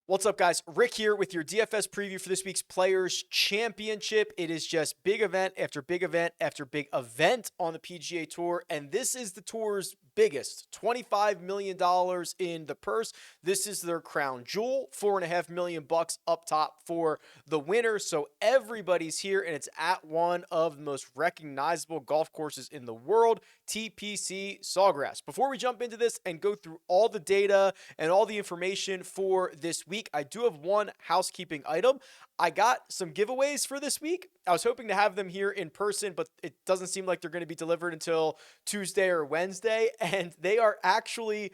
What's up, guys? Rick here with your DFS preview for this week's Players Championship. It is just big event after big event after big event on the PGA Tour, and this is the tour's biggest, $25 million in the purse. This is their crown jewel, $4.5 million up top for the winner. So everybody's here, and it's at one of the most recognizable golf courses in the world, TPC Sawgrass. Before we jump into this and go through all the data and all the information for this week, I do have one housekeeping item. I got some giveaways for this week. I was hoping to have them here in person, but it doesn't seem like they're going to be delivered until Tuesday or Wednesday. And they are actually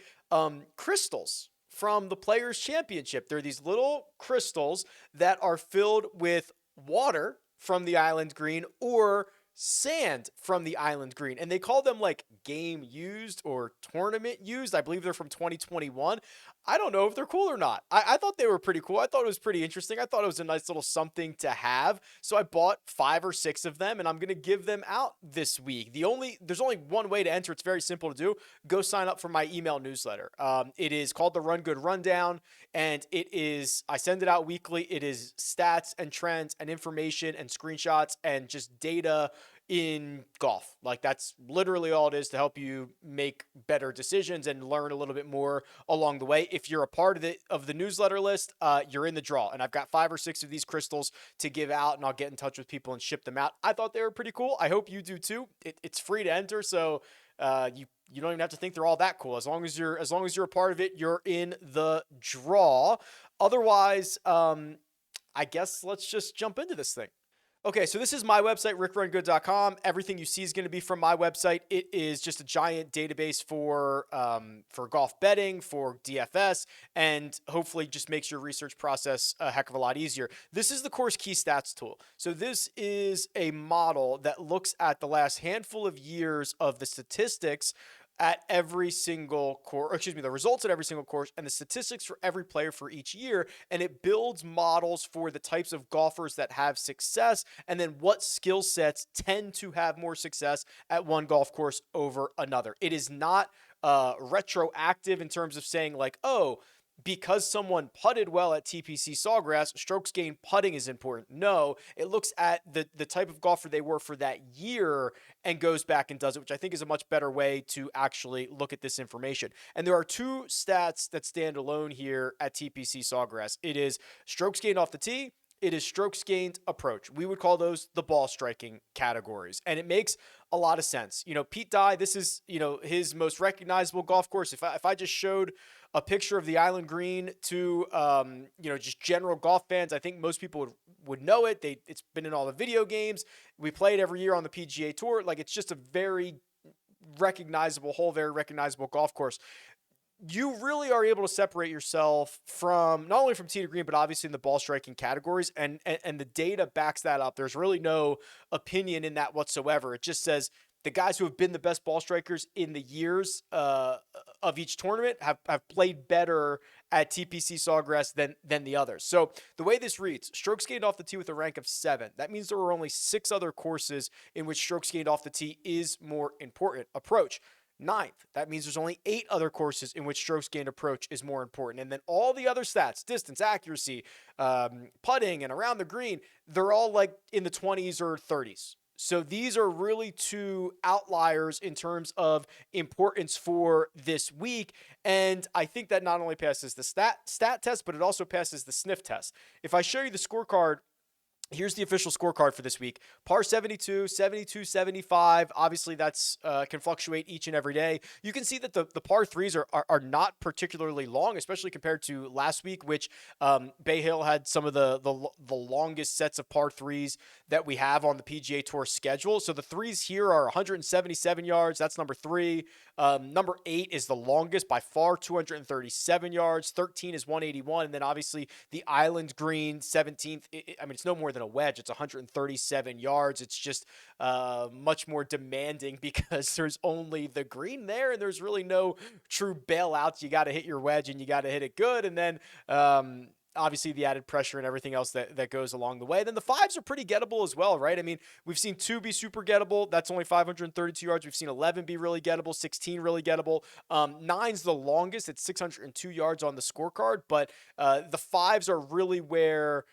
crystals from the Players Championship. They're these little crystals that are filled with water from the island green or sand from the island green, and they call them like game used or tournament used. I believe they're from 2021. I don't know if they're cool or not. I thought they were pretty cool. I thought it was pretty interesting. I thought it was a nice little something to have. So I bought 5 or 6 of them, and I'm going to give them out this week. There's only one way to enter. It's very simple to do. Go sign up for my email newsletter. It is called the Run Good Rundown, and I send it out weekly. It is stats and trends and information and screenshots and just data in golf. Like, that's literally all it is to help you make better decisions and learn a little bit more along the way. If you're a part of the newsletter list, you're in the draw, and I've got 5 or 6 of these crystals to give out, and I'll get in touch with people and ship them out. I thought they were pretty cool. I hope you do too. It's free to enter, so you don't even have to think they're all that cool. As long as you're a part of it, you're in the draw. Otherwise, I guess let's just jump into this thing. Okay, so this is my website, RickRunGood.com. Everything you see is going to be from my website. It is just a giant database for golf betting, for DFS, and hopefully just makes your research process a heck of a lot easier. This is the course key stats tool. So this is a model that looks at the last handful of years of the statistics at every single course, the results at every single course and the statistics for every player for each year. And it builds models for the types of golfers that have success and then what skill sets tend to have more success at one golf course over another. It is not retroactive in terms of saying like, oh, because someone putted well at TPC Sawgrass, strokes gained putting is important. No, it looks at the type of golfer they were for that year and goes back and does it, which I think is a much better way to actually look at this information. And there are 2 stats that stand alone here at TPC Sawgrass. It is strokes gained off the tee. It is strokes gained approach. We would call those the ball striking categories. And it makes a lot of sense. Pete Dye, this is, his most recognizable golf course. If I just showed a picture of the island green to, just general golf fans, I think most people would know it. It's been in all the video games. We play it every year on the PGA Tour. Like, it's just a very recognizable hole, very recognizable golf course. You really are able to separate yourself from not only from tee to green, but obviously in the ball striking categories, and the data backs that up. There's really no opinion in that whatsoever. It just says the guys who have been the best ball strikers in the years of each tournament have played better at TPC Sawgrass than the others. So the way this reads, strokes gained off the tee with a rank of 7. That means there are only 6 other courses in which strokes gained off the tee is more important. Approach, 9th. That means there's only 8 other courses in which strokes gained approach is more important. And then all the other stats, distance, accuracy, putting, and around the green, they're all like in the 20s or 30s. So these are really 2 outliers in terms of importance for this week. And I think that not only passes the stat test, but it also passes the sniff test. If I show you the scorecard, here's the official scorecard for this week. Par 72, 72, 75. Obviously, that's can fluctuate each and every day. You can see that the par 3s are not particularly long, especially compared to last week, which Bay Hill had some of the longest sets of par 3s that we have on the PGA Tour schedule. So the 3s here are 177 yards. That's number 3. Number 8 is the longest by far, 237 yards. 13 is 181. And then obviously the island green, 17th. It's no more than a wedge. It's 137 yards. It's just much more demanding because there's only the green there and there's really no true bailouts. You got to hit your wedge and you got to hit it good. And then obviously the added pressure and everything else that goes along the way. Then the 5s are pretty gettable as well, right? I mean, we've seen 2 be super gettable. That's only 532 yards. We've seen 11 be really gettable, 16 really gettable. 9's the longest. It's 602 yards on the scorecard, but the 5s are really where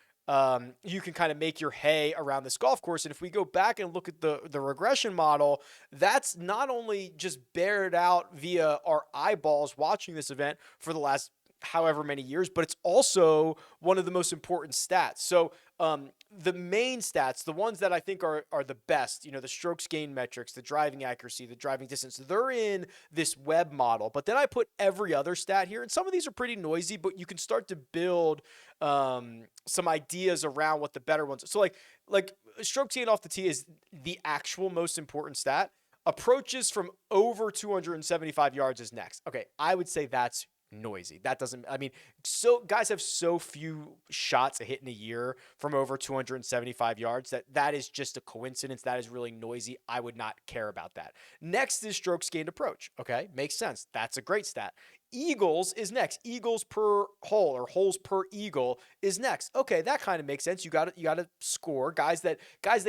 you can kind of make your hay around this golf course. And if we go back and look at the regression model, that's not only just bared out via our eyeballs watching this event for the last however many years, but it's also one of the most important stats. So the main stats, the ones that I think are the best, the strokes gain metrics, the driving accuracy, the driving distance, they're in this web model. But then I put every other stat here, and some of these are pretty noisy, but you can start to build some ideas around what the better ones are. So like strokes gain off the tee is the actual most important stat. Approaches from over 275 yards is next. Okay, I would say that's noisy. That doesn't, I mean, so guys have so few shots a hit in a year from over 275 yards that is just a coincidence. That is really noisy. I would not care about that. Next is strokes gained approach. Okay, makes sense. That's a great stat. Eagles is next. Eagles per hole or holes per eagle is next. Okay, that kind of makes sense. You got to score guys that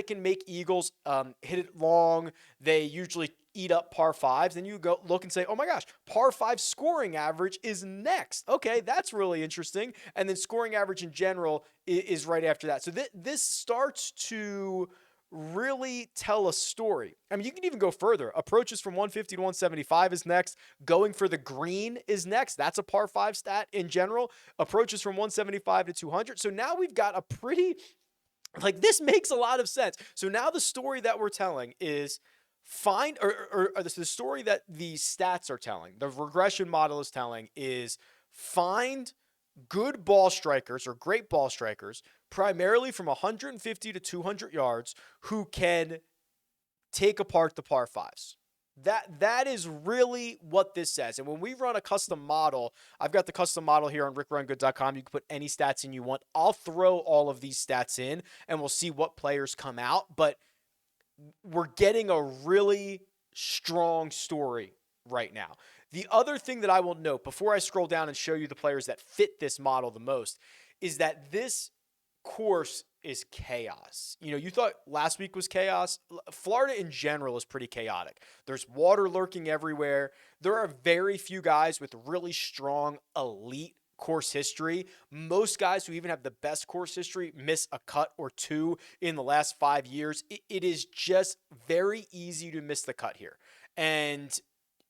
can make eagles hit it long. They usually eat up par 5s. Then you go look and say, oh my gosh, par 5 scoring average is next. Okay, that's really interesting. And then scoring average in general is right after that. So this starts to really tell a story. I mean, you can even go further. Approaches from 150 to 175 is next. Going for the green is next. That's a par 5 stat in general. Approaches from 175 to 200. So now we've got a pretty, this makes a lot of sense. So now the story that we're telling is find, or the story that the stats are telling, the regression model is telling, is find good ball strikers or great ball strikers, primarily from 150 to 200 yards, who can take apart the par 5s. That is really what this says. And when we run a custom model, I've got the custom model here on RickRunGood.com. You can put any stats in you want. I'll throw all of these stats in, and we'll see what players come out. But we're getting a really strong story right now. The other thing that I will note before I scroll down and show you the players that fit this model the most is that this course is chaos. You thought last week was chaos. Florida in general is pretty chaotic. There's water lurking everywhere. There are very few guys with really strong elite course history. Most guys who even have the best course history miss a cut or two in the last 5 years. It is just very easy to miss the cut here. And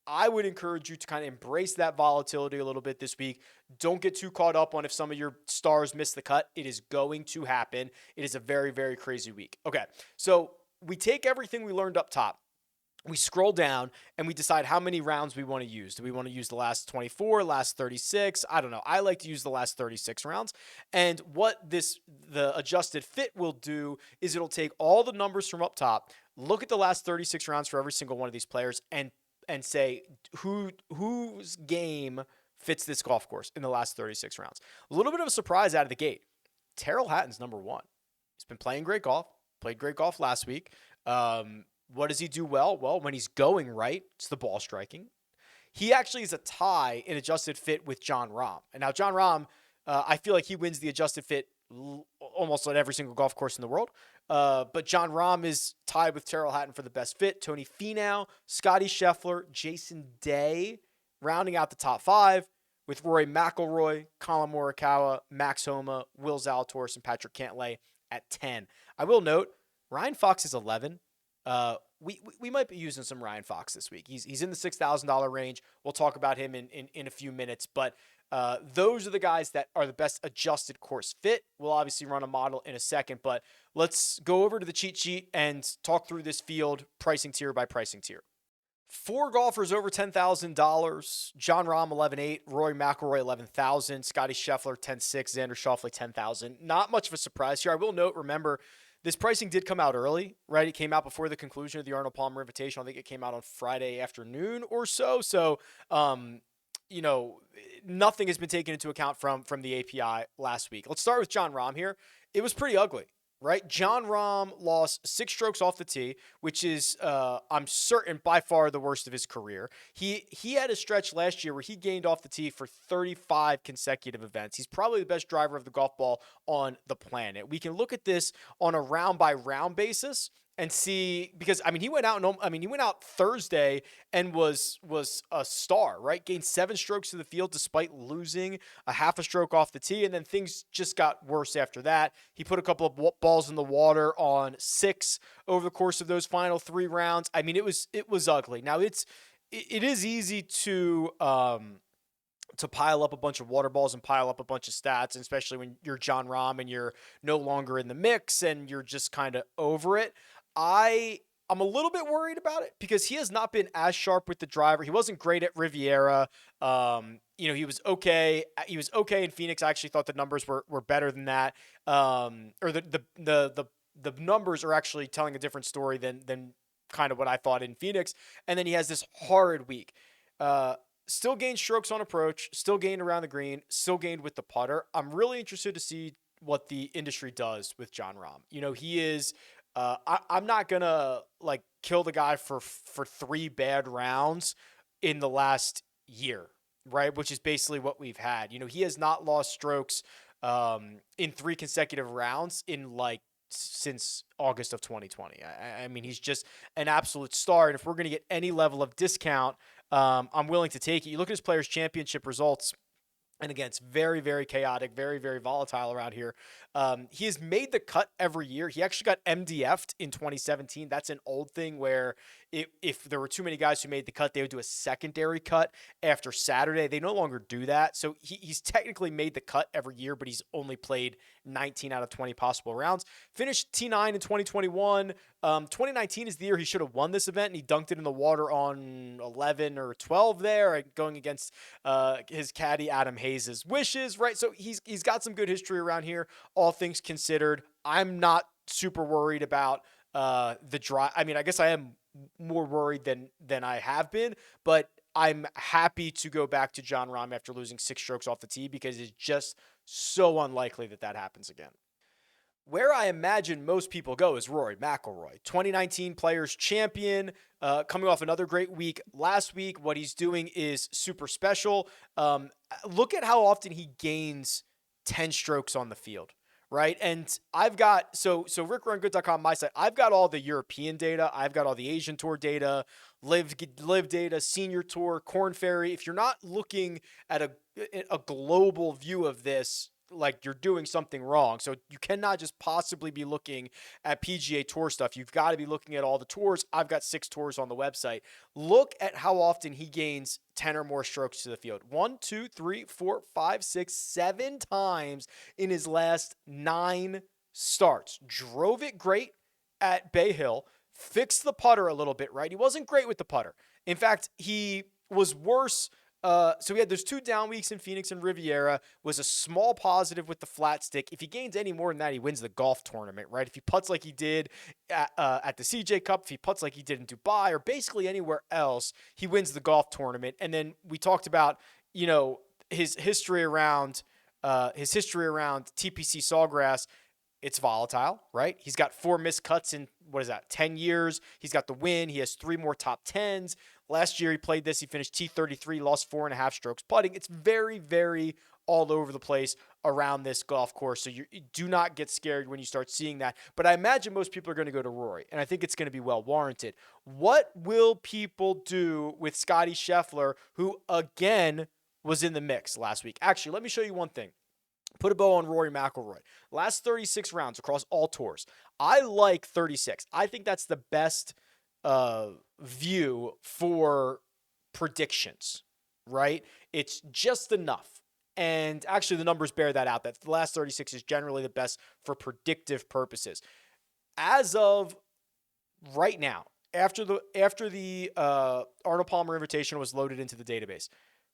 I would encourage you to kind of embrace that volatility a little bit this week. Don't get too caught up on if some of your stars miss the cut. It is going to happen. It is a very, very crazy week. Okay, so we take everything we learned up top. We scroll down and we decide how many rounds we want to use. Do we want to use the last 24, last 36? I don't know. I like to use the last 36 rounds. And what the adjusted fit will do is it'll take all the numbers from up top, look at the last 36 rounds for every single one of these players, and say whose game fits this golf course in the last 36 rounds. A little bit of a surprise out of the gate. Tyrrell Hatton's number 1. He's been playing great golf. Played great golf last week. What does he do well? Well, when he's going right, it's the ball striking. He actually is a tie in adjusted fit with Jon Rahm. And now Jon Rahm, I feel like he wins the adjusted fit almost on every single golf course in the world. But Jon Rahm is tied with Tyrrell Hatton for the best fit. Tony Finau, Scotty Scheffler, Jason Day, rounding out the top 5 with Rory McIlroy, Colin Morikawa, Max Homa, Will Zalatoris, and Patrick Cantlay at 10. I will note, Ryan Fox is 11. We might be using some Ryan Fox this week. He's in the $6,000 range. We'll talk about him in a few minutes, but those are the guys that are the best adjusted course fit. We'll obviously run a model in a second, but let's go over to the cheat sheet and talk through this field pricing tier by pricing tier. 4 golfers over $10,000. Jon Rahm 11.8, Rory McIlroy 11,000, Scotty Scheffler 10.6, Xander Schauffele 10,000. Not much of a surprise here. I will note, remember, this pricing did come out early, right? It came out before the conclusion of the Arnold Palmer Invitational. I think it came out on Friday afternoon or so. So, nothing has been taken into account from the API last week. Let's start with Jon Rahm here. It was pretty ugly, right? John Rahm lost 6 strokes off the tee, which is, I'm certain, by far the worst of his career. He had a stretch last year where he gained off the tee for 35 consecutive events. He's probably the best driver of the golf ball on the planet. We can look at this on a round-by-round basis and see, because he went out Thursday and was a star, right? Gained 7 strokes to the field despite losing a half a stroke off the tee, and then things just got worse after that. He put a couple of balls in the water on 6 over the course of those final 3 rounds. It was ugly. Now it is easy to pile up a bunch of water balls and pile up a bunch of stats, especially when you're John Rahm and you're no longer in the mix and you're just kind of over it. I'm a little bit worried about it because he has not been as sharp with the driver. He wasn't great at Riviera. He was okay. He was okay in Phoenix. I actually thought the numbers were better than that. Or the numbers are actually telling a different story than kind of what I thought in Phoenix. And then he has this horrid week. Still gained strokes on approach, still gained around the green, still gained with the putter. I'm really interested to see what the industry does with John Rahm. He is. I'm not gonna kill the guy for 3 bad rounds in the last year, right? Which is basically what we've had. He has not lost strokes in 3 consecutive rounds since August of 2020. He's just an absolute star, and if we're gonna get any level of discount, I'm willing to take it. You look at his Players Championship results. And again, it's very, very chaotic, very, very volatile around here. He has made the cut every year. He actually got MDF'd in 2017. That's an old thing where if there were too many guys who made the cut, they would do a secondary cut after Saturday. They no longer do that. So he's technically made the cut every year, but he's only played 19 out of 20 possible rounds. Finished T9 in 2021. 2019 is the year he should have won this event, and he dunked it in the water on 11 or 12 there, going against his caddy Adam Hayes' wishes, right? So he's got some good history around here, all things considered. I'm not super worried about the drive. I guess I am more worried than I have been, but I'm happy to go back to John Rahm after losing 6 strokes off the tee because it's just so unlikely that happens again. Where I imagine most people go is Rory McIlroy, 2019 Players Champion, coming off another great week last week. What he's doing is super special. Look at how often he gains 10 strokes on the field, right? And I've got, so RickRunGood.com, my site, I've got all the European data. I've got all the Asian Tour data, live data, Senior Tour, Korn Ferry. If you're not looking at a global view of this, you're doing something wrong. So you cannot just possibly be looking at PGA Tour stuff. You've got to be looking at all the tours. I've got 6 tours on the website. Look at how often he gains 10 or more strokes to the field. 1, 2, 3, 4, 5, 6, 7 times in his last 9 starts. Drove it great at Bay Hill. Fixed the putter a little bit, right? He wasn't great with the putter. In fact, he was worse. So we had those 2 down weeks in Phoenix and Riviera, was a small positive with the flat stick. If he gains any more than that, he wins the golf tournament, right? If he putts like he did at the CJ Cup, if he putts like he did in Dubai, or basically anywhere else, he wins the golf tournament. And then we talked about, his history around TPC Sawgrass. It's volatile, right? He's got 4 missed cuts in, 10 years. He's got the win. He has 3 more top 10s. Last year he played this. He finished T33, lost 4.5 strokes putting. It's very, very all over the place around this golf course. So you do not get scared when you start seeing that. But I imagine most people are going to go to Rory, and I think it's going to be well warranted. What will people do with Scotty Scheffler, who again was in the mix last week? Actually, let me show you one thing. Put a bow on Rory McIlroy. Last 36 rounds across all tours. I like 36. I think that's the best view for predictions, right? It's just enough. And actually the numbers bear that out. That the last 36 is generally the best for predictive purposes. As of right now, after the Arnold Palmer Invitational was loaded into the database,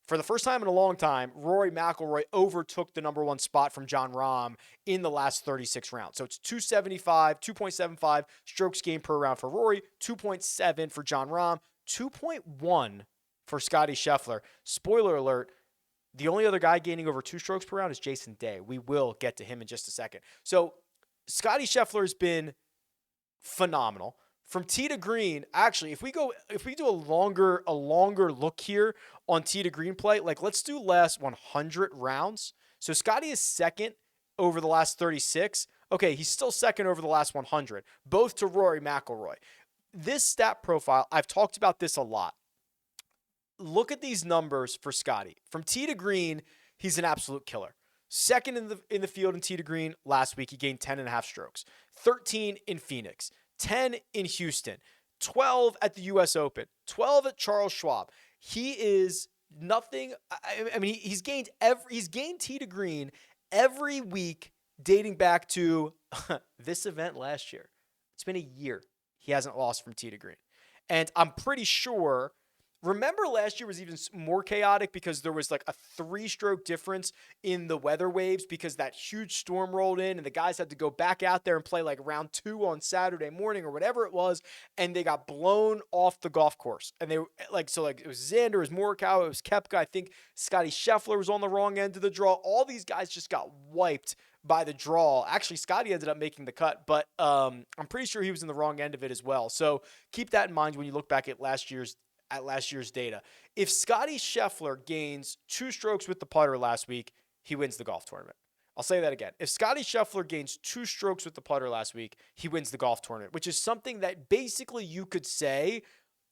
for the first time in a long time, Rory McIlroy overtook the number 1 spot from John Rahm in the last 36 rounds. So it's 2.75 strokes gained per round for Rory, 2.7 for John Rahm, 2.1 for Scotty Scheffler. Spoiler alert, the only other guy gaining over 2 strokes per round is Jason Day. We will get to him in just a second. So Scotty Scheffler has been phenomenal. From tee to green, actually, if we do a longer look here on tee to green play, like let's do last 100 rounds. So Scotty is second over the last 36. Okay, he's still second over the last 100, both to Rory McIlroy. This stat profile, I've talked about this a lot. Look at these numbers for Scotty. From tee to green, he's an absolute killer. Second in the field in tee to green last week, he gained 10.5 strokes. 13 in Phoenix. 10 in Houston, 12 at the U.S. Open, 12 at Charles Schwab. He is nothing. I mean, he's gained tee to green every week dating back to this event last year. It's been a year. He hasn't lost from tee to green. And I'm pretty sure, remember last year was even more chaotic because there was like a 3-stroke difference in the weather waves because that huge storm rolled in and the guys had to go back out there and play like round 2 on Saturday morning or whatever it was, and they got blown off the golf course. And they it was Xander, it was Morikawa, it was Koepka. I think Scotty Scheffler was on the wrong end of the draw. All these guys just got wiped by the draw. Actually, Scotty ended up making the cut, but I'm pretty sure he was in the wrong end of it as well. So keep that in mind when you look back at last year's data. If Scotty Scheffler gains 2 strokes with the putter last week, he wins the golf tournament. I'll say that again. If Scotty Scheffler gains 2 strokes with the putter last week, he wins the golf tournament, which is something that basically you could say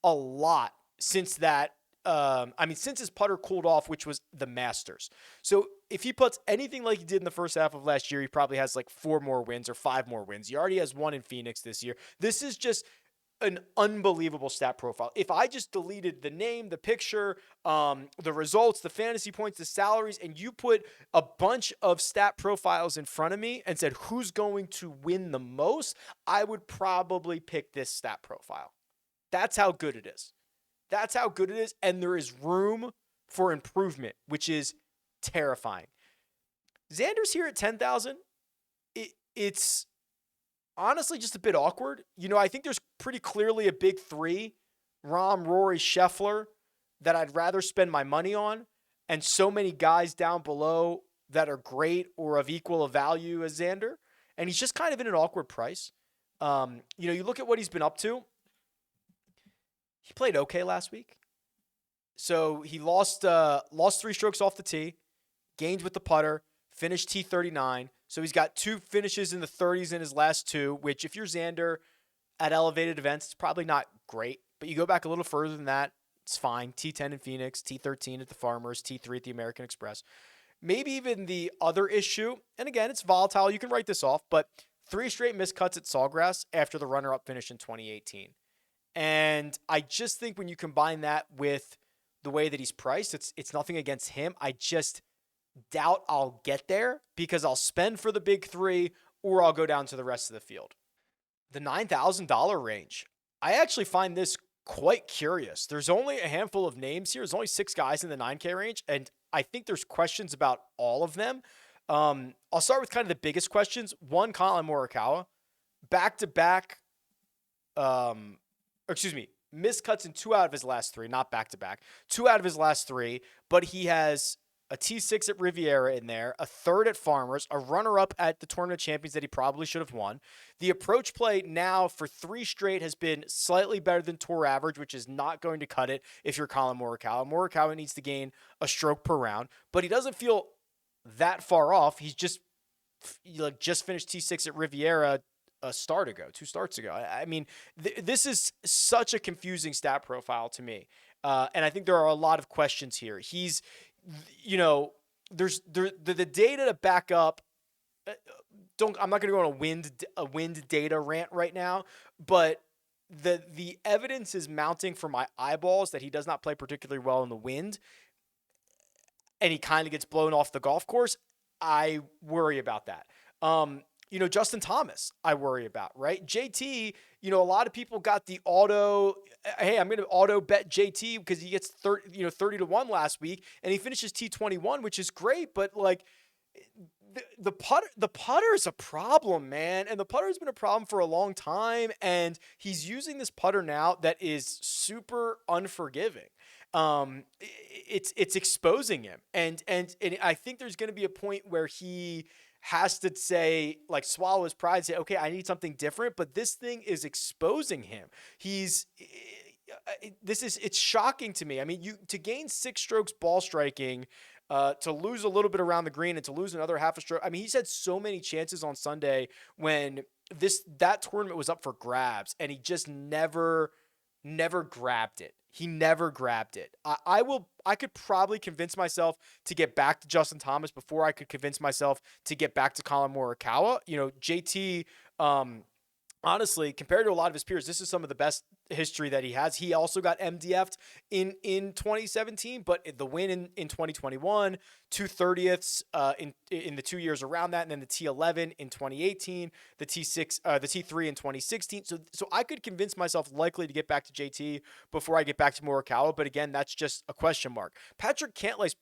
a lot since that. Since his putter cooled off, which was the Masters. So if he puts anything like he did in the first half of last year, he probably has like 4 more wins or 5 more wins. He already has 1 in Phoenix this year. This is just an unbelievable stat profile. If I just deleted the name, the picture, the results, the fantasy points, the salaries, and you put a bunch of stat profiles in front of me and said, who's going to win the most? I would probably pick this stat profile. That's how good it is. That's how good it is. And there is room for improvement, which is terrifying. Xander's here at 10,000. It's honestly just a bit awkward. I think there's pretty clearly a big 3, Rahm, Rory, Scheffler, that I'd rather spend my money on, and so many guys down below that are great or of equal value as Xander. And he's just kind of in an awkward price. You look at what he's been up to. He played okay last week. So he lost 3 strokes off the tee, gained with the putter, finished T39. So he's got 2 finishes in the 30s in his last 2, which if you're Xander at elevated events, it's probably not great. But you go back a little further than that, it's fine. T10 in Phoenix, T13 at the Farmers, T3 at the American Express. Maybe even the other issue, and again, it's volatile. You can write this off, but 3 straight missed cuts at Sawgrass after the runner-up finish in 2018. And I just think when you combine that with the way that he's priced, it's nothing against him. I just doubt I'll get there because I'll spend for the big 3 or I'll go down to the rest of the field. The $9,000 range, I actually find this quite curious. There's only a handful of names here. There's only 6 guys in the 9K range, and I think there's questions about all of them. I'll start with kind of the biggest questions. One, Collin Morikawa, back-to-back, missed cuts in 2 out of his last 3, not back-to-back. 2 out of his last 3, but he has a T6 at Riviera in there, a 3rd at Farmers, a runner-up at the Tournament of Champions that he probably should have won. The approach play now for 3 straight has been slightly better than tour average, which is not going to cut it if you're Collin Morikawa. Morikawa needs to gain a stroke per round, but he doesn't feel that far off. He's just finished T6 at Riviera 2 starts ago. I mean, this is such a confusing stat profile to me. And I think there are a lot of questions here. He's, there's the data to back up. I'm not going to go on a wind data rant right now, but the evidence is mounting for my eyeballs that he does not play particularly well in the wind, and he kind of gets blown off the golf course. I worry about that. Justin Thomas, I worry about, right? JT, a lot of people got the auto, hey, I'm going to auto bet JT because he gets 30 to 1 last week and he finishes T21, which is great. But like the putter is a problem, man. And the putter has been a problem for a long time. And he's using this putter now that is super unforgiving. It's exposing him. And I think there's going to be a point where he has to say, like, swallow his pride, say, okay, I need something different. But this thing is exposing him. It's shocking to me. I mean, to gain 6 strokes ball striking, to lose a little bit around the green and to lose another half a stroke. I mean, he's had so many chances on Sunday when that tournament was up for grabs, and he just never grabbed it. He never grabbed it. I could probably convince myself to get back to Justin Thomas before I could convince myself to get back to Colin Morikawa. JT, honestly, compared to a lot of his peers, this is some of the best history that he has. He also got MDF'd in 2017, but the win in 2021, 2/30ths in the 2 years around that, and then the T11 in 2018, the T3 in 2016. So I could convince myself likely to get back to JT before I get back to Morikawa, but again, that's just a question mark. Patrick Cantlay's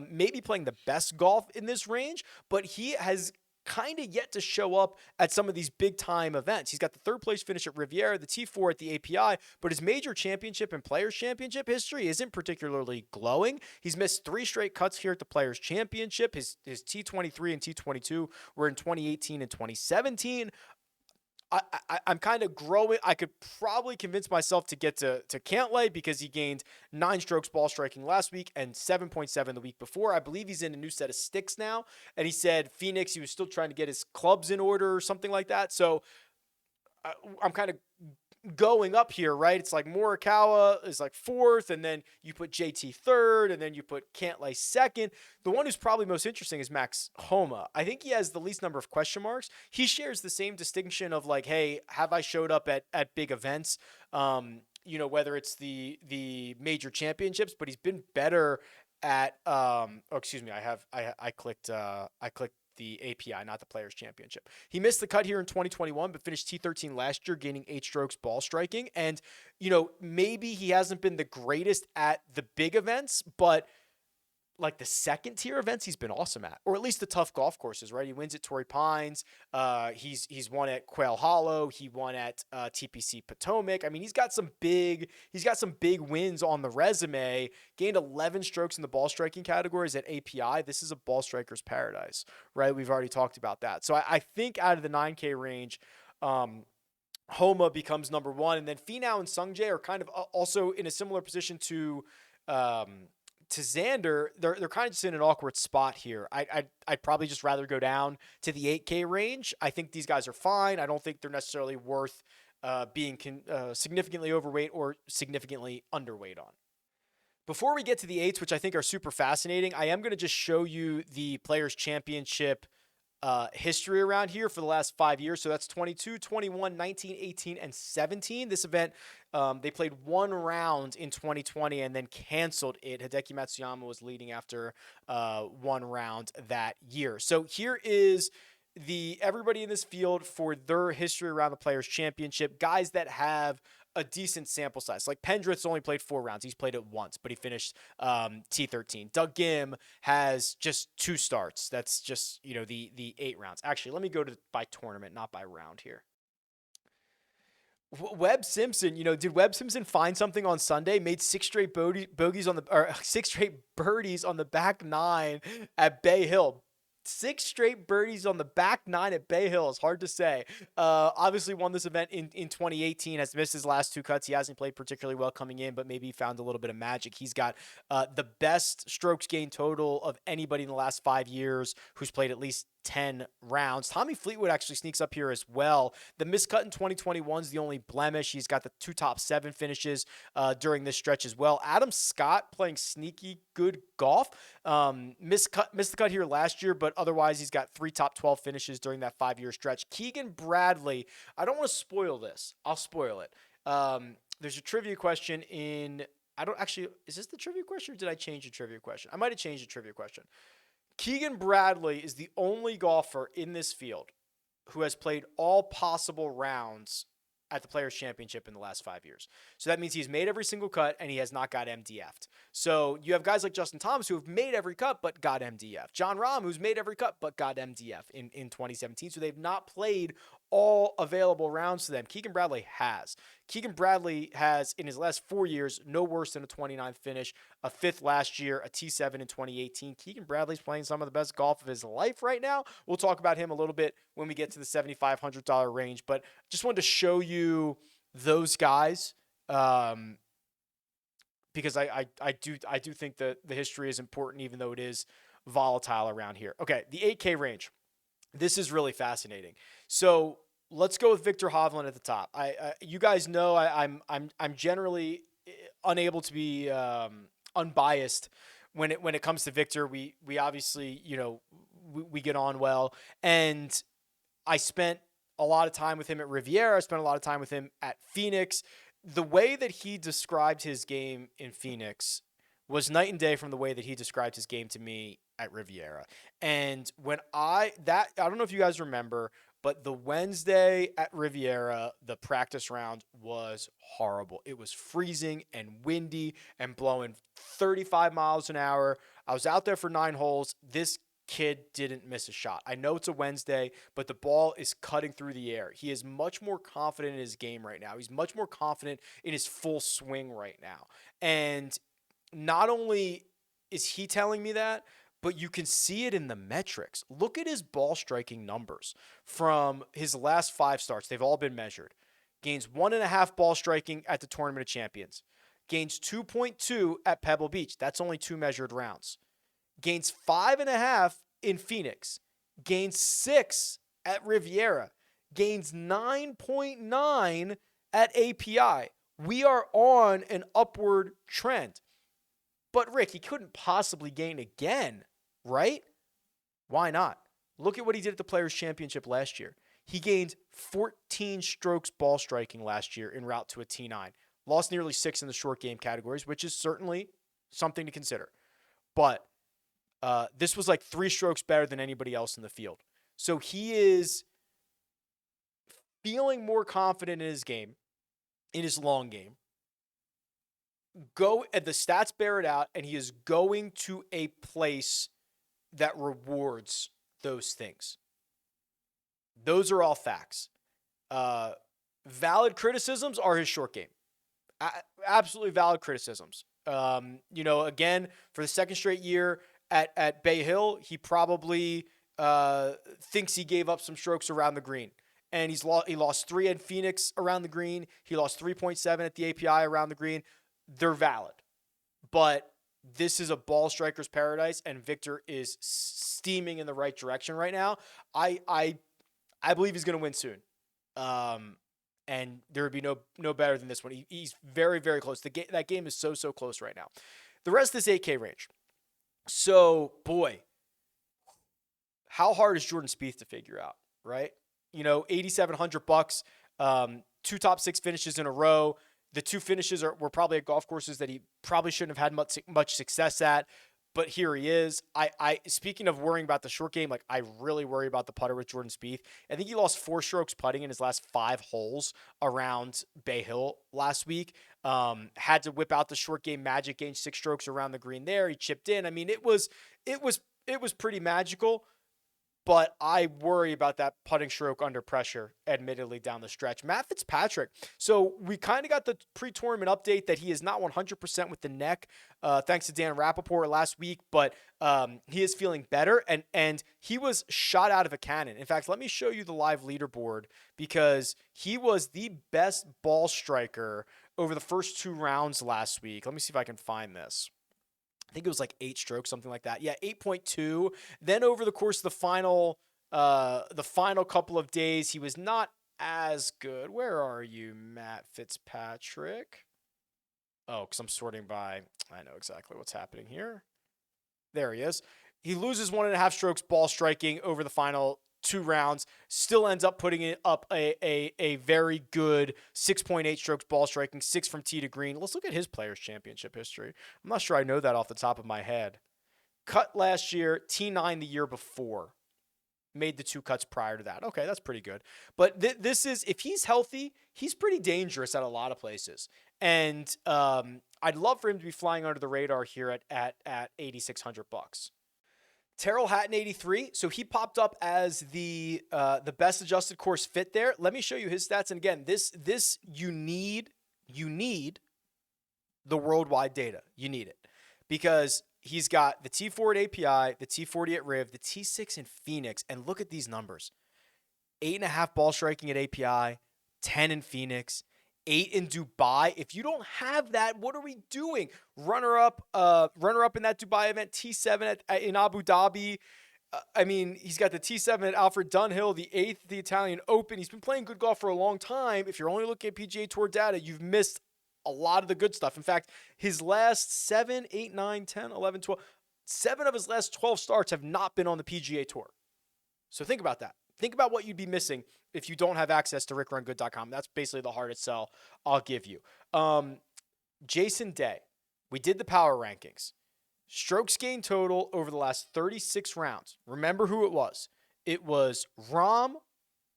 maybe playing the best golf in this range, but he has kind of yet to show up at some of these big time events. He's got the 3rd place finish at Riviera, the T4 at the API, but his major championship and Players Championship history isn't particularly glowing. He's missed 3 straight cuts here at the Players Championship. His T23 and T22 were in 2018 and 2017. I'm kind of growing. I could probably convince myself to get to Cantlay because he gained 9 strokes ball striking last week and 7.7 the week before. I believe he's in a new set of sticks now. And he said Phoenix, he was still trying to get his clubs in order or something like that. So I'm kind of going up here, right? It's like Morikawa is like 4th, and then you put JT 3rd, and then you put Cantlay 2nd. The one who's probably most interesting is Max Homa. I think he has the least number of question marks. He shares the same distinction of like, hey, have I showed up at big events? Whether it's the major championships, but he's been better at I clicked the API, not the Players Championship. He missed the cut here in 2021, but finished T13 last year, gaining 8 strokes ball striking. And, maybe he hasn't been the greatest at the big events, but like the 2nd tier events, he's been awesome at, or at least the tough golf courses, right? He wins at Torrey Pines. He's won at Quail Hollow. He won at TPC Potomac. I mean, he's got some big wins on the resume. Gained 11 strokes in the ball striking categories at API. This is a ball striker's paradise, right? We've already talked about that. So I think out of the 9K range, Homa becomes number 1, and then Finau and Sungjae are kind of also in a similar position to Xander. They're kind of just in an awkward spot here. I'd probably just rather go down to the 8K range. I think these guys are fine. I don't think they're necessarily worth being significantly overweight or significantly underweight on. Before we get to the 8s, which I think are super fascinating, I am going to just show you the Players Championship history around here for the last 5 years. So that's 22, 21, 19, 18, and 17. This event, they played 1 round in 2020 and then canceled it. Hideki Matsuyama was leading after 1 round that year. So here is everybody in this field for their history around the Players Championship. Guys that have a decent sample size. Like Pendrith's only played 4 rounds. He's played it once, but he finished T13. Doug Gim has just 2 starts. That's just, the 8 rounds. Actually, let me go by tournament, not by round here. Webb Simpson, did Webb Simpson find something on Sunday? Made 6 straight birdies on the back 9 at Bay Hill. 6 straight birdies on the back 9 at Bay Hill is hard to say. Obviously won this event in 2018, has missed his last 2 cuts. He hasn't played particularly well coming in, but maybe found a little bit of magic. He's got the best strokes gained total of anybody in the last 5 years who's played at least 10 rounds. Tommy Fleetwood actually sneaks up here as well. The miscut in 2021 is the only blemish. He's got the 2 top 7 finishes during this stretch as well. Adam Scott playing sneaky good golf. Missed the cut here last year, but otherwise he's got 3 top 12 finishes during that 5-year stretch. Keegan Bradley, I don't want to spoil this. I'll spoil it. There's a trivia question is this the trivia question or did I change the trivia question? I might have changed the trivia question. Keegan Bradley is the only golfer in this field who has played all possible rounds at the Players Championship in the last 5 years. So that means he's made every single cut and he has not got MDF'd. So you have guys like Justin Thomas who have made every cut but got MDF. John Rahm, who's made every cut but got MDF in 2017. So they've not played all available rounds to them. Keegan Bradley has. Keegan Bradley has, in his last 4 years, no worse than a 29th finish, a 5th last year, a T7 in 2018. Keegan Bradley's playing some of the best golf of his life right now. We'll talk about him a little bit when we get to the $7,500 range, but just wanted to show you those guys because I do think that the history is important, even though it is volatile around here. Okay, the 8K range. This is really fascinating. So let's go with Victor Hovland at the top. You guys know I'm generally unable to be unbiased when it comes to Victor. We obviously we get on well, and I spent a lot of time with him at Riviera. I spent a lot of time with him at Phoenix. The way that he described his game in Phoenix was night and day from the way that he described his game to me at Riviera. And when I don't know if you guys remember, but the Wednesday at Riviera, the practice round was horrible. It was freezing and windy and blowing 35 miles an hour. I was out there for 9 holes. This kid didn't miss a shot. I know it's a Wednesday, but the ball is cutting through the air. He is much more confident in his game right now. He's much more confident in his full swing right now. And not only is he telling me that, but you can see it in the metrics. Look at his ball striking numbers from his last 5 starts. They've all been measured. Gains 1.5 ball striking at the Tournament of Champions. Gains 2.2 at Pebble Beach. That's only 2 measured rounds. Gains 5.5 in Phoenix. Gains 6 at Riviera. Gains 9.9 at API. We are on an upward trend. But Rick, he couldn't possibly gain again, right? Why not? Look at what he did at the Players' Championship last year. He gained 14 strokes ball striking last year en route to a T9. Lost nearly 6 in the short game categories, which is certainly something to consider. But this was like 3 strokes better than anybody else in the field. So he is feeling more confident in his game, in his long game. The stats bear it out, and he is going to a place that rewards those things. Those are all facts. Valid criticisms are his short game. Absolutely valid criticisms. Again, for the second straight year at Bay Hill, he probably thinks he gave up some strokes around the green. And he lost 3 at Phoenix around the green. He lost 3.7 at the API around the green. They're valid. But this is a ball striker's paradise, and Victor is steaming in the right direction right now. I believe he's going to win soon. And there would be no better than this one. He's very, very close. That game is so close right now. The rest of this 8K range. So, boy, how hard is Jordan Spieth to figure out, right? $8,700, 2 top 6 finishes in a row. The 2 finishes were probably at golf courses that he probably shouldn't have had much success at, but here he is. I speaking of worrying about the short game, I really worry about the putter with Jordan Spieth. I think he lost 4 strokes putting in his last 5 holes around Bay Hill last week. Had to whip out the short game magic, gained 6 strokes around the green there. He chipped in. I mean, it was pretty magical. But I worry about that putting stroke under pressure, admittedly, down the stretch. Matt Fitzpatrick. So we kind of got the pre-tournament update that he is not 100% with the neck, thanks to Dan Rappaport last week, but he is feeling better, and he was shot out of a cannon. In fact, let me show you the live leaderboard, because he was the best ball striker over the first 2 rounds last week. Let me see if I can find this. I think it was 8 strokes, something like that. Yeah, 8.2. Then over the course of the final couple of days, he was not as good. Where are you, Matt Fitzpatrick? Oh, because I'm sorting by, I know exactly what's happening here. There he is. He loses 1.5 strokes ball striking over the final 2 rounds, still ends up putting it up a very good 6.8 strokes ball striking, 6 from tee to green. Let's look at his Players' Championship history. I'm not sure I know that off the top of my head. Cut last year, T9 the year before. Made the 2 cuts prior to that. Okay, that's pretty good. But this is, if he's healthy, he's pretty dangerous at a lot of places. And I'd love for him to be flying under the radar here at $8,600. Terrell Hatton 83. So he popped up as the best adjusted course fit there. Let me show you his stats. And again, this you need the worldwide data. You need it because he's got the T4 at API, the T40 at Riv, the T6 in Phoenix, and look at these numbers: 8.5 ball striking at API, 10 in Phoenix, 8 in Dubai. If you don't have that, what are we doing? Runner up in that Dubai event, T7 in Abu Dhabi. I mean, he's got the T7 at Alfred Dunhill, the 8th at the Italian Open. He's been playing good golf for a long time. If you're only looking at PGA Tour data, you've missed a lot of the good stuff. In fact, his last 7, 8, 9, 10, 11, 12, 7 of his last 12 starts have not been on the PGA Tour. So think about that. Think about what you'd be missing if you don't have access to RickRunGood.com. That's basically the hardest sell I'll give you. Jason Day, we did the power rankings. Strokes gained total over the last 36 rounds. Remember who it was. It was Rory,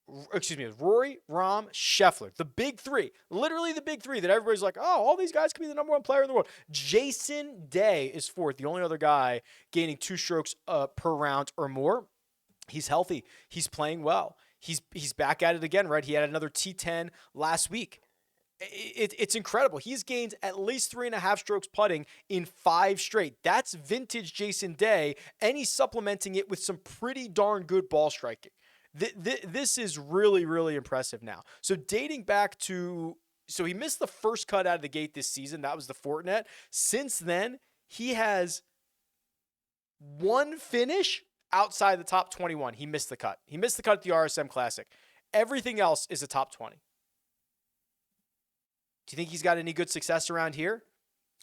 Rahm, Scheffler. The big three. Literally the big three that everybody's like, oh, all these guys could be the number one player in the world. Jason Day is fourth, the only other guy gaining 2 strokes per round or more. He's healthy. He's playing well. He's back at it again, right? He had another T10 last week. It's incredible. He's gained at least 3.5 strokes putting in 5 straight. That's vintage Jason Day, and he's supplementing it with some pretty darn good ball striking. This is really, really impressive now. So dating back to, so he missed the first cut out of the gate this season. That was the Fortinet. Since then, he has one finish outside the top 21. He missed the cut. He missed the cut at the RSM Classic. Everything else is a top 20. Do you think he's got any good success around here?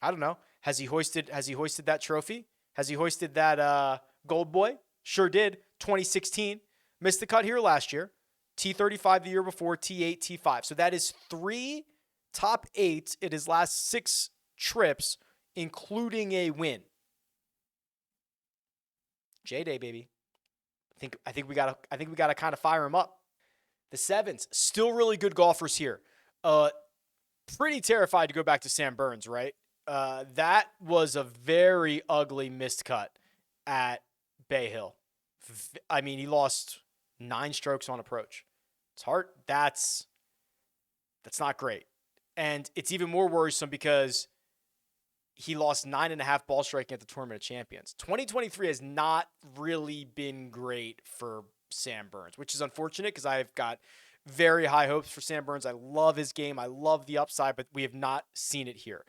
I don't know. Has he hoisted that trophy? Has he hoisted that gold boy? Sure did. 2016. Missed the cut here last year. T35 the year before, T8, T5. So that is 3 top 8 in his last 6 trips, including a win. J-Day, baby. I think we gotta kind of fire him up. The 7s, still really good golfers here. Pretty terrified to go back to Sam Burns, right? That was a very ugly missed cut at Bay Hill. I mean, he lost 9 strokes on approach. It's hard. That's not great. And it's even more worrisome because he lost 9.5 ball striking at the Tournament of Champions. 2023 has not really been great for Sam Burns, which is unfortunate because I've got very high hopes for Sam Burns. I love his game. I love the upside, but we have not seen it here.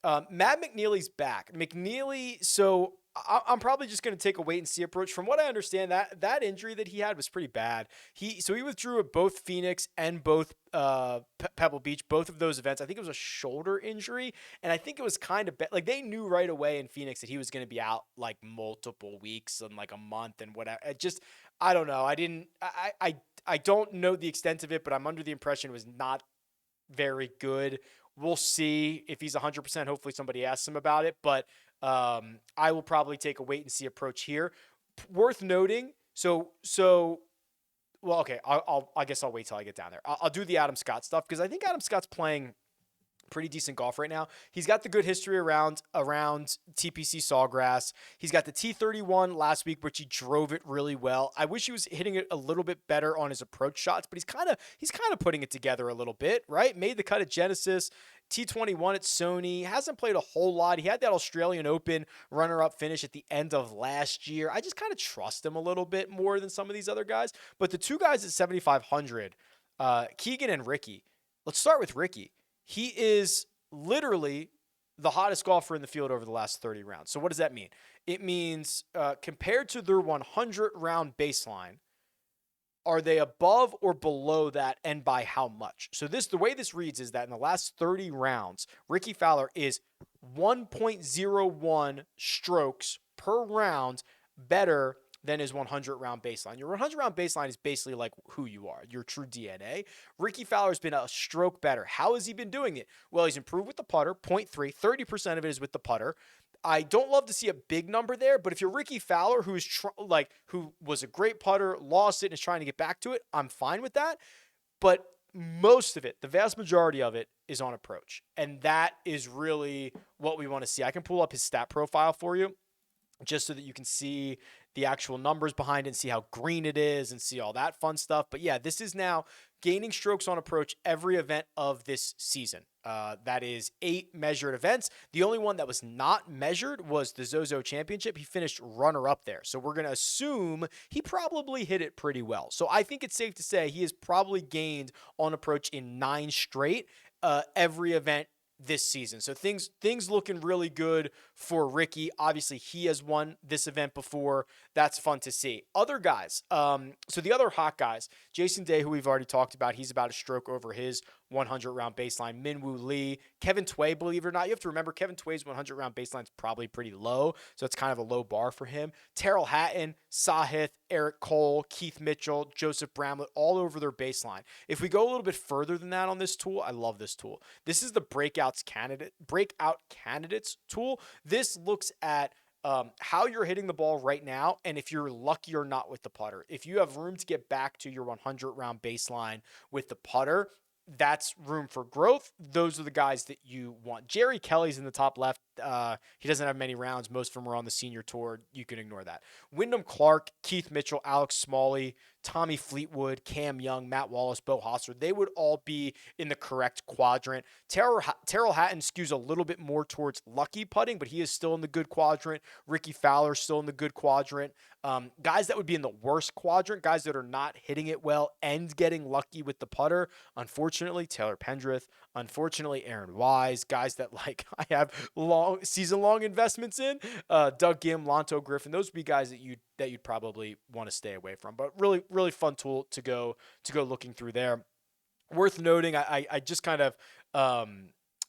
Matt McNeely's back. McNeely, so I'm probably just going to take a wait and see approach. From what I understand, that injury that he had was pretty bad. He withdrew at both Phoenix and both Pebble Beach, both of those events. I think it was a shoulder injury, and I think it was kind of like they knew right away in Phoenix that he was going to be out like multiple weeks and like a month and whatever. I don't know. I don't know the extent of it, but I'm under the impression it was not very good. We'll see if he's 100%. Hopefully somebody asks him about it, but I will probably take a wait and see approach here. Worth noting. Well, okay. I guess I'll wait till I get down there. I'll do the Adam Scott stuff because I think Adam Scott's playing pretty decent golf right now. He's got the good history around TPC Sawgrass. He's got the T31 last week, which he drove it really well. I wish he was hitting it a little bit better on his approach shots, but he's kind of putting it together a little bit, right? Made the cut at Genesis, T21 at Sony. Hasn't played a whole lot. He had that Australian Open runner-up finish at the end of last year. I just kind of trust him a little bit more than some of these other guys. But the 2 guys at 7,500, Keegan and Ricky. Let's start with Ricky. He is literally the hottest golfer in the field over the last 30 rounds. So what does that mean? It means compared to their 100-round baseline, are they above or below that, and by how much? So the way this reads is that in the last 30 rounds, Ricky Fowler is 1.01 strokes per round better than his 100-round baseline. Your 100-round baseline is basically like who you are, your true DNA. Ricky Fowler's been a stroke better. How has he been doing it? Well, he's improved with the putter, 0.3. 30% of it is with the putter. I don't love to see a big number there, but if you're Ricky Fowler, who was a great putter, lost it, and is trying to get back to it, I'm fine with that. But most of it, the vast majority of it, is on approach. And that is really what we want to see. I can pull up his stat profile for you. just so that you can see the actual numbers behind it and see how green it is and see all that fun stuff. But yeah, this is now gaining strokes on approach every event of this season. That is 8 measured events. The only one that was not measured was the Zozo Championship. He finished runner-up there. So we're going to assume he probably hit it pretty well. So I think it's safe to say he has probably gained on approach in 9 straight every event this season. So things looking really good for Ricky. Obviously, he has won this event before. That's fun to see. Other guys. So the other hot guys, Jason Day, who we've already talked about, he's about a stroke over his 100-round baseline. Minwoo Lee, Kevin Tway, believe it or not. You have to remember Kevin Tway's 100-round baseline is probably pretty low, so it's kind of a low bar for him. Terrell Hatton, Sahith, Eric Cole, Keith Mitchell, Joseph Bramlett, all over their baseline. If we go a little bit further than that on this tool, I love this tool. This is the breakout candidates tool. This looks at how you're hitting the ball right now, and if you're lucky or not with the putter. If you have room to get back to your 100-round baseline with the putter, that's room for growth. Those are the guys that you want. Jerry Kelly's in the top left. He doesn't have many rounds. Most of them are on the senior tour. You can ignore that. Wyndham Clark, Keith Mitchell, Alex Smalley, Tommy Fleetwood, Cam Young, Matt Wallace, Bo Hosser, they would all be in the correct quadrant. Terrell Hatton skews a little bit more towards lucky putting, but he is still in the good quadrant. Ricky Fowler still in the good quadrant. Guys that would be in the worst quadrant, guys that are not hitting it well and getting lucky with the putter, unfortunately, Taylor Pendrith, unfortunately, Aaron Wise, guys that like I have season-long investments in, Doug Gim, Lonto Griffin, those would be guys that you'd probably want to stay away from. But really fun tool to go looking through there. Worth noting, I just kind of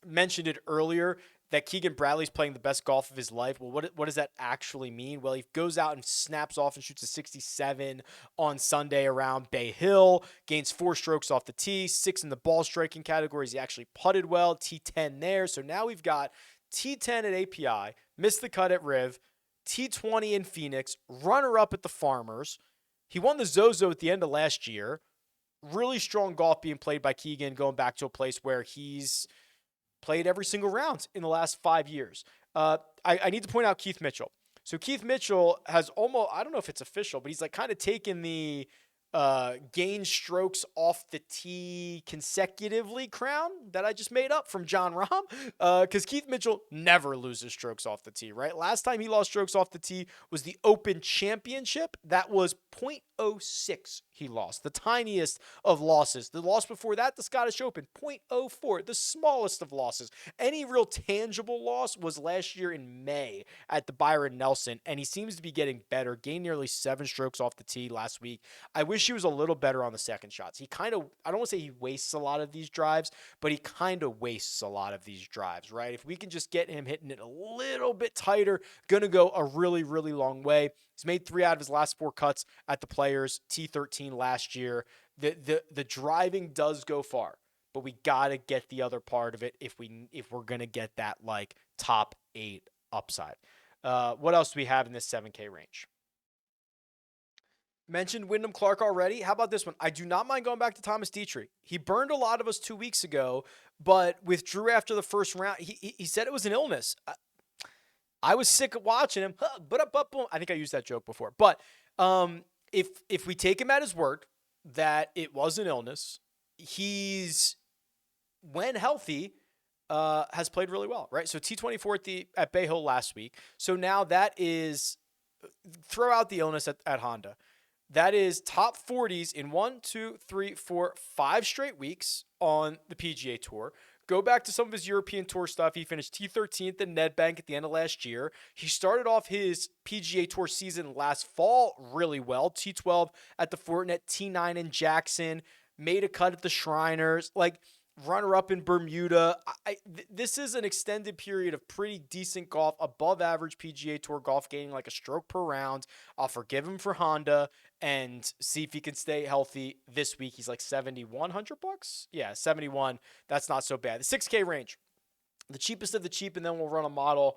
mentioned it earlier that Keegan Bradley's playing the best golf of his life. Well, what does that actually mean? Well, he goes out and snaps off and shoots a 67 on Sunday around Bay Hill, gains 4 strokes off the tee, 6 in the ball striking categories. He actually putted well, T10 there. So now we've got T10 at API, missed the cut at Riv, T20 in Phoenix, runner-up at the Farmers. He won the Zozo at the end of last year. Really strong golf being played by Keegan, going back to a place where he's played every single round in the last 5 years. I need to point out Keith Mitchell. So Keith Mitchell has almost, I don't know if it's official, but he's like kind of taken the gain strokes off the tee consecutively crown that I just made up from John Rahm. Because Keith Mitchell never loses strokes off the tee, right? Last time he lost strokes off the tee was the Open Championship. That was .06 he lost, the tiniest of losses. The loss before that, the Scottish Open, .04, the smallest of losses. Any real tangible loss was last year in May at the Byron Nelson, and he seems to be getting better. Gained nearly 7 strokes off the tee last week. I wish he was a little better on the second shots. He kind of, I don't want to say he wastes a lot of these drives, but he kind of wastes a lot of these drives, right? If we can just get him hitting it a little bit tighter, going to go a really long way. He's made 3 out of his last 4 cuts at the Players, T13 last year. The driving does go far, but we got to get the other part of it if we're going to get that like top 8 upside. What else do we have in this 7K range? Mentioned Wyndham Clark already. How about this one? I do not mind going back to Thomas Dietrich. He burned a lot of us 2 weeks ago, but withdrew after the first round. He said it was an illness. I was sick of watching him. I think I used that joke before. But if we take him at his word that it was an illness, he's, when healthy, has played really well, right? So T24 at Bay Hill last week. So now that is, throw out the illness at Honda. That is top 40s in 1, 2, 3, 4, 5 straight weeks on the PGA Tour. Go back to some of his European Tour stuff. He finished T13 at the Nedbank at the end of last year. He started off his PGA Tour season last fall really well. T12 at the Fortinet, T9 in Jackson, made a cut at the Shriners. Like, runner-up in Bermuda. This is an extended period of pretty decent golf, above average PGA Tour golf, gaining like a stroke per round. I'll forgive him for Honda and see if he can stay healthy this week. He's like $7,100. Yeah, 71. That's not so bad. The 6K range, the cheapest of the cheap, and then we'll run a model,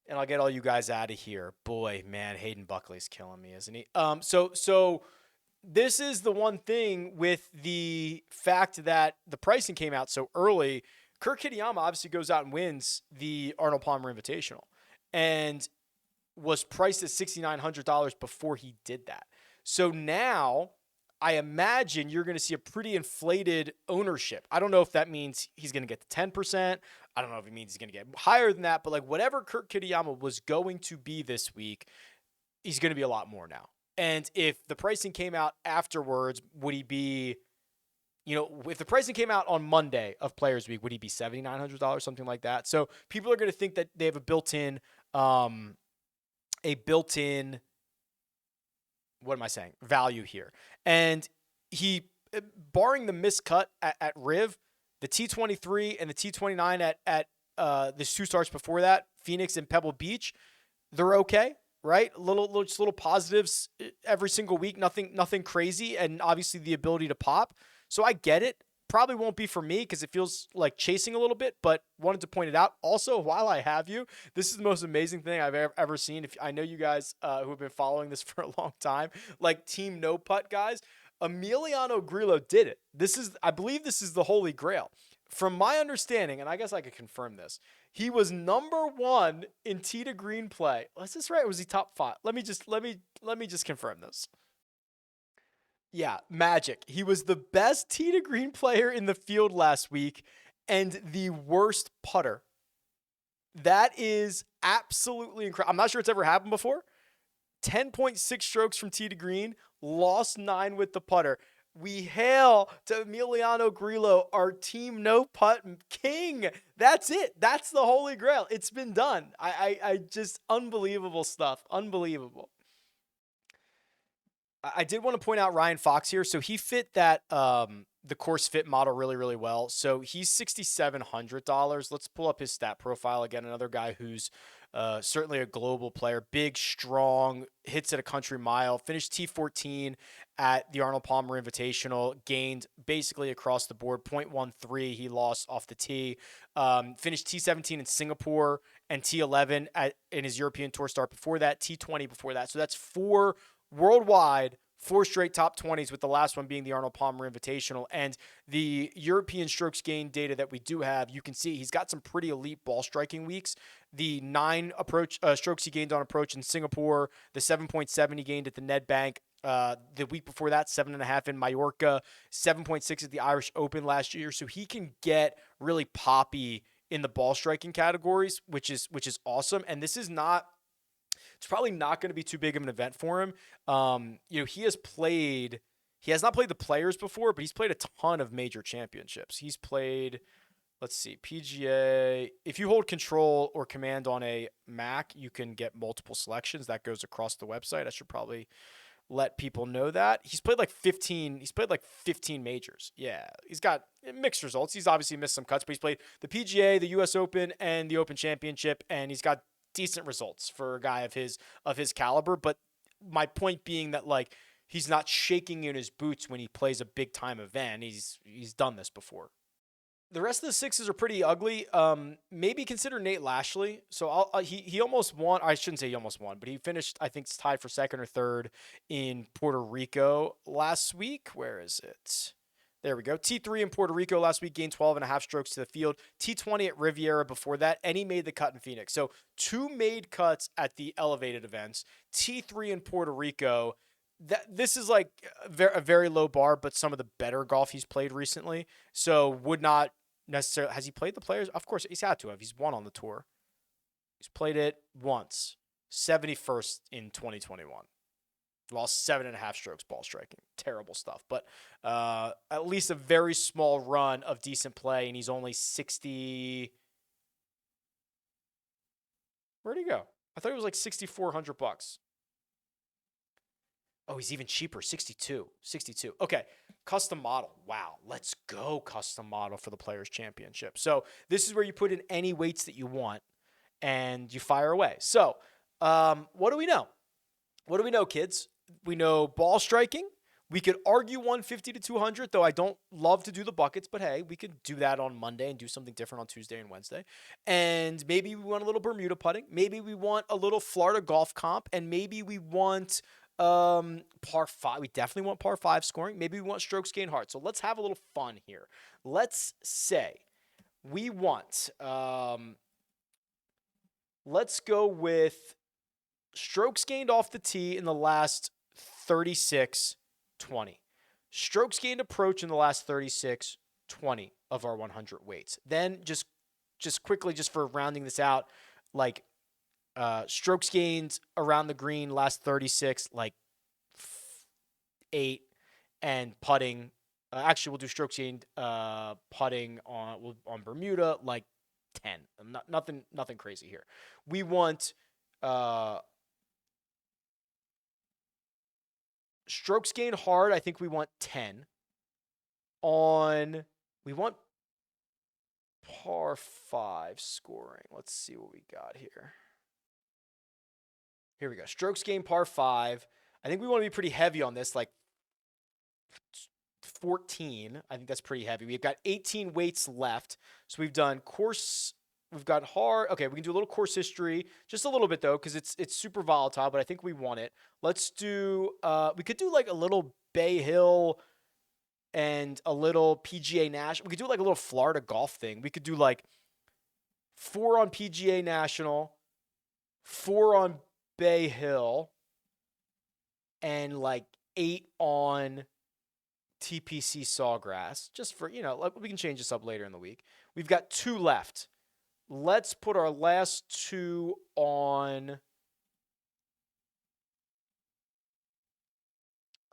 and I'll get all you guys out of here. Boy, man, Hayden Buckley's killing me, isn't he? So this is the one thing with the fact that the pricing came out so early. Kirk Kitayama obviously goes out and wins the Arnold Palmer Invitational. And was priced at $6,900 before he did that. So now I imagine you're going to see a pretty inflated ownership. I don't know if that means he's going to get to 10%. I don't know if it means he's going to get higher than that, but like whatever Kurt Kitayama was going to be this week, he's going to be a lot more now. And if the pricing came out afterwards, would he be, if the pricing came out on Monday of Players Week, would he be $7,900, something like that? So people are going to think that they have a built-in, value here. And he, barring the miscut at Riv, the T23 and the T29 at the 2 starts before that, Phoenix and Pebble Beach, they're okay, right? Just little positives every single week, nothing crazy, and obviously the ability to pop. So I get it. Probably won't be for me because it feels like chasing a little bit, but wanted to point it out. Also, while I have you, this is the most amazing thing I've ever seen. If I know you guys who have been following this for a long time, like Team No Putt guys, Emiliano Grillo did it. I believe this is the Holy Grail. From my understanding, and I guess I could confirm this, he was number 1 in tee to green play. Was this right? Or was he top 5? Let me just confirm this. Yeah, magic. He was the best tee to green player in the field last week and the worst putter. That is absolutely incredible. I'm not sure it's ever happened before. 10.6 strokes from tee to green, lost 9 with the putter. We hail to Emiliano Grillo, our Team No Putt king. That's it. That's the Holy Grail. It's been done. I just unbelievable stuff. Unbelievable. I did want to point out Ryan Fox here. So he fit that the course fit model really, really well. So he's $6,700. Let's pull up his stat profile again. Another guy who's certainly a global player, big, strong, hits at a country mile, finished T14 at the Arnold Palmer Invitational, gained basically across the board, 0.13. He lost off the tee, finished T17 in Singapore and T11 in his European Tour start before that, T20 before that. So that's 4 worldwide, 4 straight top 20s, with the last one being the Arnold Palmer Invitational. And the European strokes gain data that we do have, you can see he's got some pretty elite ball striking weeks. The 9 strokes he gained on approach in Singapore, the 7.7 he gained at the Ned Bank. The week before that, 7.5 in Mallorca, 7.6 at the Irish Open last year. So he can get really poppy in the ball striking categories, which is awesome. And this is not, it's probably not going to be too big of an event for him. He has not played the Players before, but he's played a ton of major championships. He's played, let's see, PGA. If you hold control or command on a Mac, you can get multiple selections. That goes across the website. I should probably let people know that. He's played like 15 majors. Yeah. He's got mixed results. He's obviously missed some cuts, but he's played the PGA, the US Open, and the Open Championship, and he's got decent results for a guy of his caliber. But my point being that, like, he's not shaking in his boots when he plays a big time event. He's done this before. The rest of the 6s are pretty ugly. Maybe consider Nate Lashley. So he almost won. I shouldn't say he almost won, but he finished, I think, tied for 2nd or 3rd in Puerto Rico last week. Where is it? There we go. T3 in Puerto Rico last week, gained 12.5 strokes to the field. T20 at Riviera before that, and he made the cut in Phoenix. So 2 made cuts at the elevated events. T3 in Puerto Rico. This is like a very low bar, but some of the better golf he's played recently. So would not necessarily. Has he played the Players? Of course, he's had to have. He's won on the tour. He's played it once. 71st in 2021. Lost 7.5 strokes ball striking. Terrible stuff. But at least a very small run of decent play, and he's only 60. Where'd he go? I thought he was like $6,400. Oh, he's even cheaper. 62. Okay. Custom model. Wow. Let's go custom model for the Players Championship. So this is where you put in any weights that you want and you fire away. So what do we know? What do we know, kids? We know ball striking. We could argue 150 to 200, though I don't love to do the buckets, but hey, we could do that on Monday and do something different on Tuesday and Wednesday. And maybe we want a little Bermuda putting. Maybe we want a little Florida golf comp, and maybe we want par 5. We definitely want par 5 scoring. Maybe we want strokes gained hard. So let's have a little fun here. Let's say we want, let's go with Strokes gained off the tee in the last 36, 20. Strokes gained approach in the last 36, 20 of our 100 weights. Then just quickly, just for rounding this out, like strokes gained around the green last 36, like 8, and putting. Actually, we'll do strokes gained putting on Bermuda like 10. Nothing crazy here. We want strokes gained hard. I think we want 10. We want par 5 scoring. Let's see what we got here. Here we go. Strokes gained par 5. I think we want to be pretty heavy on this, like 14. I think that's pretty heavy. We've got 18 weights left. So we've done course. We've got hard. Okay, we can do a little course history. Just a little bit, though, because it's super volatile, but I think we want it. Let's do, we could do like a little Bay Hill and a little PGA National. We could do like a little Florida golf thing. We could do like 4 on PGA National, 4 on Bay Hill, and like 8 on TPC Sawgrass. Just for, we can change this up later in the week. We've got 2 left. Let's put our last 2 on,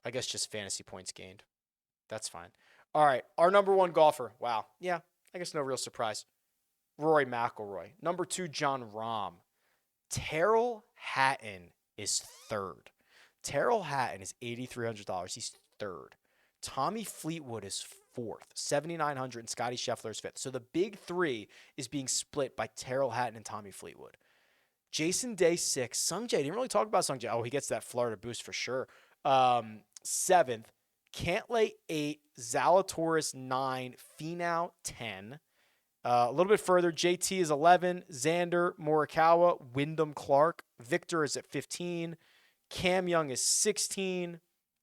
I guess, just fantasy points gained. That's fine. All right, our number 1 golfer. Wow. Yeah, I guess no real surprise. Rory McIlroy. Number 2, Jon Rahm. Tyrrell Hatton is 3rd. Tyrrell Hatton is $8,300. He's 3rd. Tommy Fleetwood is 4th, $7,900, and Scotty Scheffler is 5th. So the big 3 is being split by Tyrrell Hatton and Tommy Fleetwood. Jason Day 6th. Sungjae, didn't really talk about Sungjae. Oh, he gets that Florida boost for sure. 7th. Cantlay 8, Zalatoris 9, Finau 10. A little bit further, JT is 11, Xander, Morikawa, Wyndham Clark. Victor is at 15. Cam Young is 16.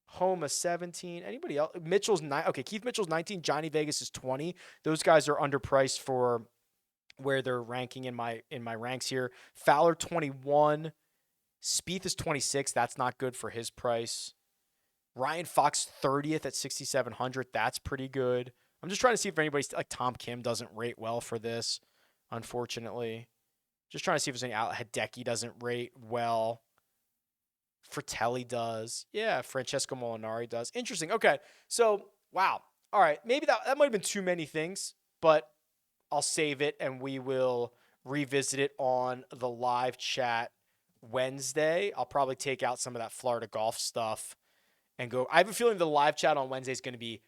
Homa 17. Anybody else? Mitchell's 9. Okay, Keith Mitchell's 19. Johnny Vegas is 20. Those guys are underpriced for where they're ranking in my ranks here. Fowler 21. Spieth is 26. That's not good for his price. Ryan Fox 30th at 6,700. That's pretty good. I'm just trying to see if anybody's like Tom Kim doesn't rate well for this, unfortunately. Just trying to see if there's any out. Hideki doesn't rate well. Fratelli does. Yeah, Francesco Molinari does. Interesting. Okay. So, wow. All right. Maybe that might have been too many things, but I'll save it and we will revisit it on the live chat Wednesday. I'll probably take out some of that Florida golf stuff and go. I have a feeling the live chat on Wednesday is going to be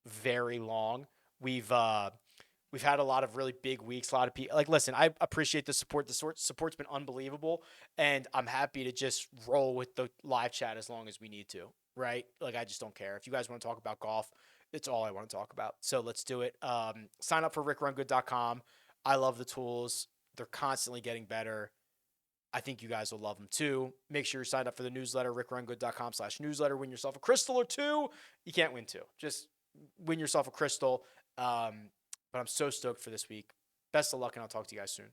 very long. We've had a lot of really big weeks. A lot of people listen, I appreciate the support. The support's been unbelievable, and I'm happy to just roll with the live chat as long as we need to, right? Like, I just don't care. If you guys want to talk about golf, it's all I want to talk about. So let's do it. Sign up for RickRunGood.com. I love the tools. They're constantly getting better. I think you guys will love them too. Make sure you're signed up for the newsletter, RickRunGood.com/newsletter. Win yourself a crystal or 2. You can't win 2. Just win yourself a crystal. But I'm so stoked for this week. Best of luck, and I'll talk to you guys soon.